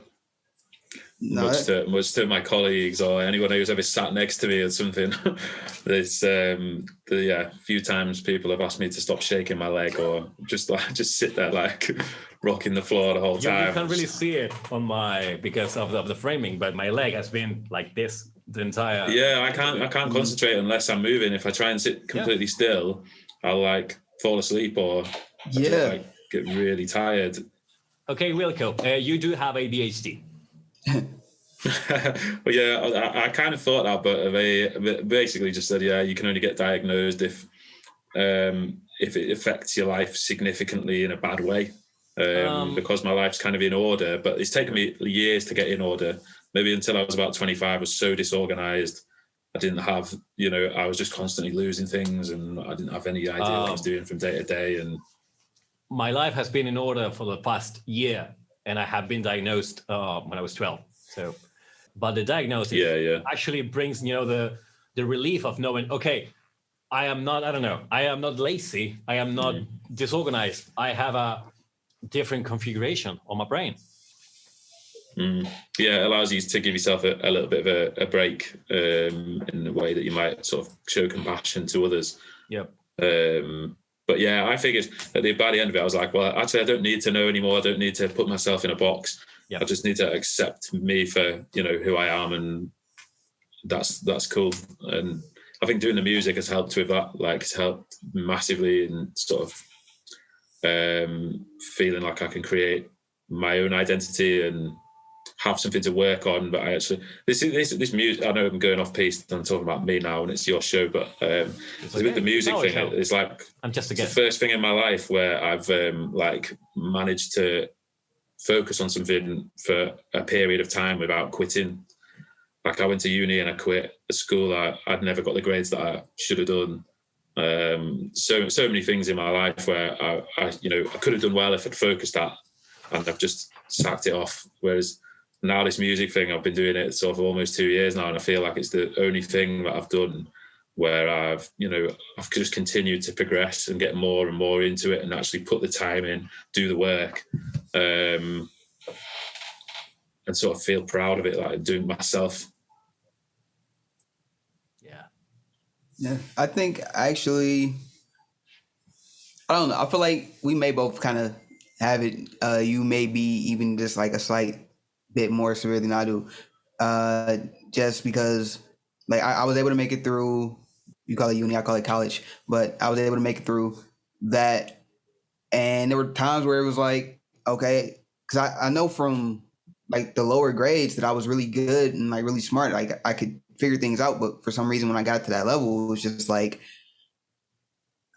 No, much to my colleagues or anyone who's ever sat next to me or something. There's a few times people have asked me to stop shaking my leg or just sit there like rocking the floor the whole time. You can't really see it on because of the framing, but my leg has been like this the entire. Yeah, I can't concentrate unless I'm moving. If I try and sit completely still, I'll like fall asleep or get really tired. Okay, Wilko, you do have ADHD. Well, yeah, I kind of thought that, but they basically just said, you can only get diagnosed if it affects your life significantly in a bad way. Because my life's kind of in order, but it's taken me years to get in order. Maybe until I was about 25, I was so disorganized. I didn't have, I was just constantly losing things, and I didn't have any idea what I was doing from day to day. And my life has been in order for the past year, and I have been diagnosed when I was 12. So, but the diagnosis actually brings, the relief of knowing, okay, I am not lazy. I am not disorganized. I have a different configuration on my brain. Yeah, it allows you to give yourself a little bit of a break in a way that you might sort of show compassion to others. Yep. But yeah, I figured by the end of it, I was like, well, actually, I don't need to know anymore. I don't need to put myself in a box. Yep. I just need to accept me for, who I am. And that's cool. And I think doing the music has helped with that. Like, it's helped massively in sort of feeling like I can create my own identity and have something to work on. But I actually, this music, I know I'm going off piece and I'm talking about me now and it's your show, but with the music thing, it's like it's the first thing in my life where I've managed to focus on something for a period of time without quitting. Like, I went to uni and I quit a school. I'd never got the grades that I should have done. So many things in my life where I could have done well if I'd focused that, and I've just sacked it off. Whereas now this music thing, I've been doing it sort of almost 2 years now, and I feel like it's the only thing that I've done where I've just continued to progress and get more and more into it and actually put the time in, do the work, and sort of feel proud of it, like doing myself. Yeah, I think actually, I don't know. I feel like we may both kind of have it. You may be even just like a slight bit more severe than I do. Just because, like, I was able to make it through. You call it uni, I call it college, but I was able to make it through that. And there were times where it was like, okay, because I know from like the lower grades that I was really good and like really smart. Like, I could figure things out, but for some reason when I got to that level, it was just like,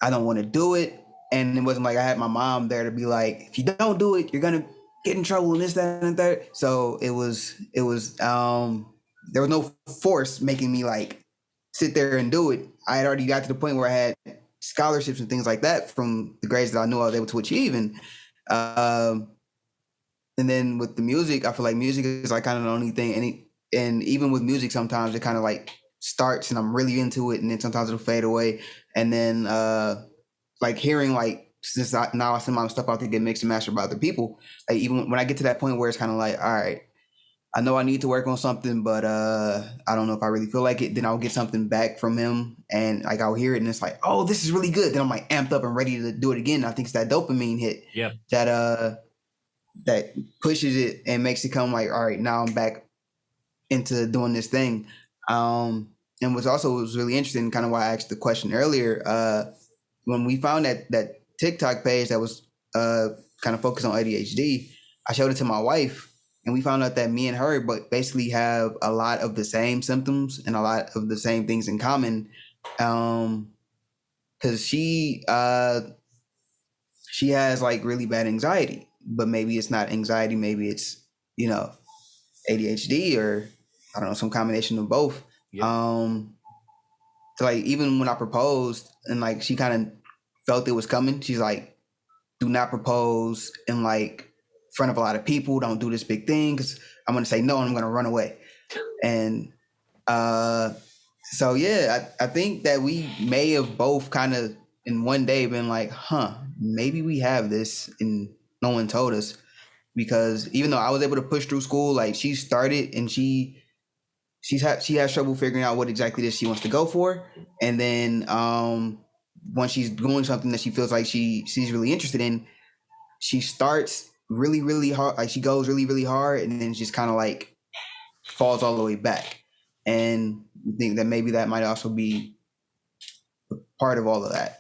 I don't want to do it. And it wasn't like I had my mom there to be like, if you don't do it, you're gonna get in trouble and this, that, and that. So it was there was no force making me like sit there and do it. I had already got to the point where I had scholarships and things like that from the grades that I knew I was able to achieve. And then with the music, I feel like music is like kind of the only thing. And even with music, sometimes it kind of like starts and I'm really into it, and then sometimes it'll fade away. And then like hearing like, since now I send my stuff out to get mixed and mastered by other people, like even when I get to that point where it's kind of like, all right, I know I need to work on something, but I don't know if I really feel like it. Then I'll get something back from him, and like I'll hear it, and it's like, oh, this is really good. Then I'm like amped up and ready to do it again. I think it's that dopamine hit that pushes it and makes it come like, all right, now I'm back into doing this thing. And was really interesting, kind of why I asked the question earlier. When we found that TikTok page that was kind of focused on ADHD, I showed it to my wife. And we found out that me and her basically have a lot of the same symptoms and a lot of the same things in common. Because she has like really bad anxiety, but maybe it's not anxiety. Maybe it's, ADHD or I don't know, some combination of both. Yeah. So like even when I proposed and like she kind of felt it was coming, she's like, do not propose in like front of a lot of people. Don't do this big thing because I'm going to say no and I'm going to run away. And so, yeah, I think that we may have both kind of in one day been like, maybe we have this and no one told us. Because even though I was able to push through school, like she started and she has trouble figuring out what exactly it is she wants to go for. And then when she's doing something that she feels like she's really interested in, she starts really, really hard. Like she goes really, really hard and then just kind of like falls all the way back. And I think that maybe that might also be part of all of that.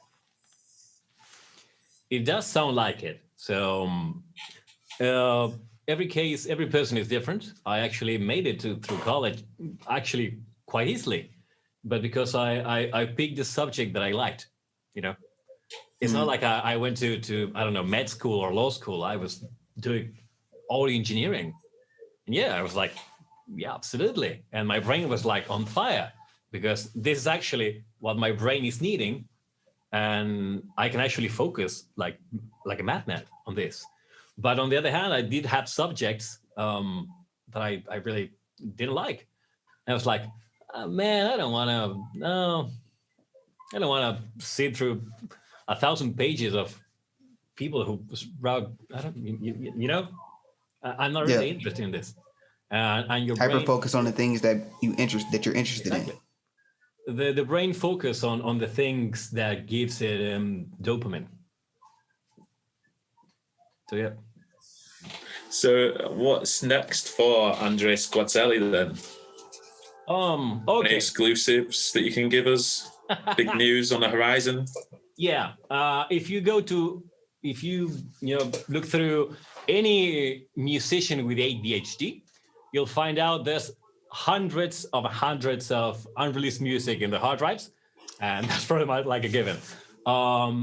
It does sound like it. So every person is different. I actually made it through college actually quite easily, but because I picked the subject that I liked, It's not like I went to I don't know, med school or law school. I was doing all engineering. And I was like, yeah, absolutely. And my brain was like on fire because this is actually what my brain is needing. And I can actually focus like a madman on this. But on the other hand, I did have subjects that I really didn't like. And I was like, man, I don't want to sit through 1,000 pages of people who I'm not really interested in this. And your hyper focus on the things that you're interested exactly. in. The brain focus on the things that gives it dopamine. So yeah. So what's next for Andres Guazzelli then? Okay. Any exclusives that you can give us? Big news on the horizon? Yeah. If you look through any musician with ADHD, you'll find out there's hundreds of unreleased music in the hard drives, and that's probably like a given.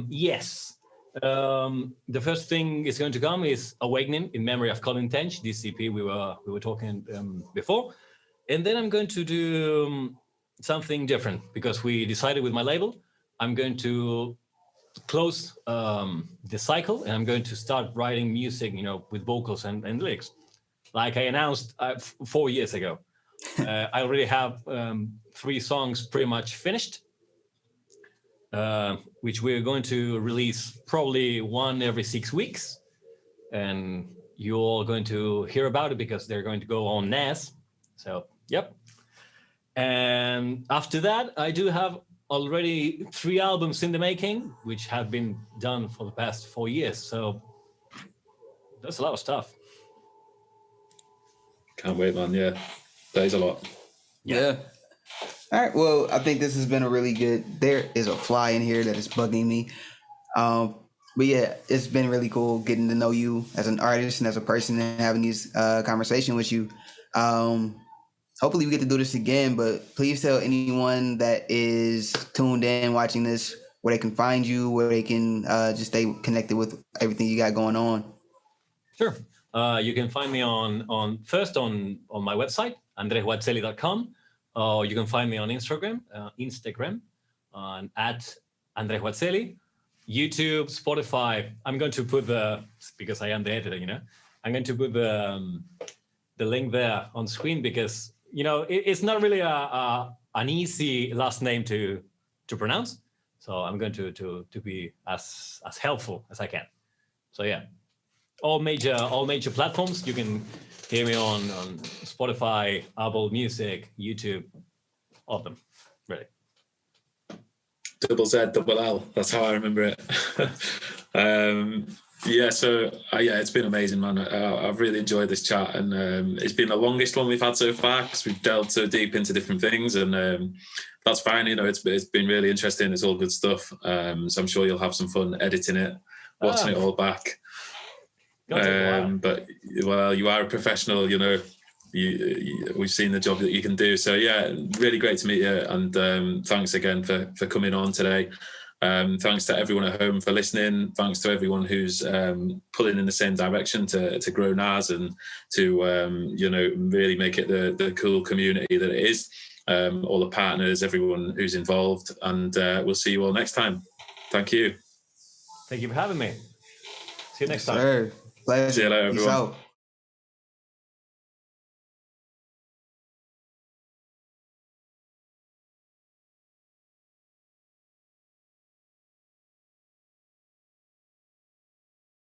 Yes. The first thing is going to come is Awakening in memory of Colin Tench, this EP we were talking before. And then I'm going to do something different because we decided with my label, I'm going to close the cycle and I'm going to start writing music, with vocals and lyrics. Like I announced 4 years ago. I already have 3 songs pretty much finished, which we're going to release probably one every 6 weeks. And you're all going to hear about it because they're going to go on NAS. So, yep. And after that, I do have already 3 albums in the making, which have been done for the past 4 years. So that's a lot of stuff. Can't wait, man. Yeah, that is a lot. Yeah. All right. Well, I think this has been a really good. There is a fly in here that is bugging me. But yeah, it's been really cool getting to know you as an artist and as a person and having these conversation with you. Hopefully we get to do this again, but please tell anyone that is tuned in watching this where they can find you, where they can just stay connected with everything you got going on. Sure. You can find me on my website, andresguazzelli.com, or you can find me on Instagram at Andres Guazzelli, YouTube, Spotify. I'm going to put because I am the editor, I'm going to put the link there on screen because, it's not really an easy last name to pronounce. So I'm going to be as helpful as I can. So yeah. All major platforms. You can hear me on Spotify, Apple Music, YouTube, all of them, really. Double Z, double L. That's how I remember it. It's been amazing, man. I've really enjoyed this chat, and it's been the longest one we've had so far because we've delved so deep into different things, and that's fine. You know, it's been really interesting. It's all good stuff. So I'm sure you'll have some fun editing it, watching it all back. But well, you are a professional. You know, we've seen the job that you can do. So yeah, really great to meet you, and thanks again for coming on today. Thanks to everyone at home for listening. Thanks to everyone who's pulling in the same direction to grow NAS and to really make it the cool community that it is. All the partners, everyone who's involved, and we'll see you all next time. Thank you. Thank you for having me. See you next time. Sir. Pleasure. See you later, everyone. Peace out.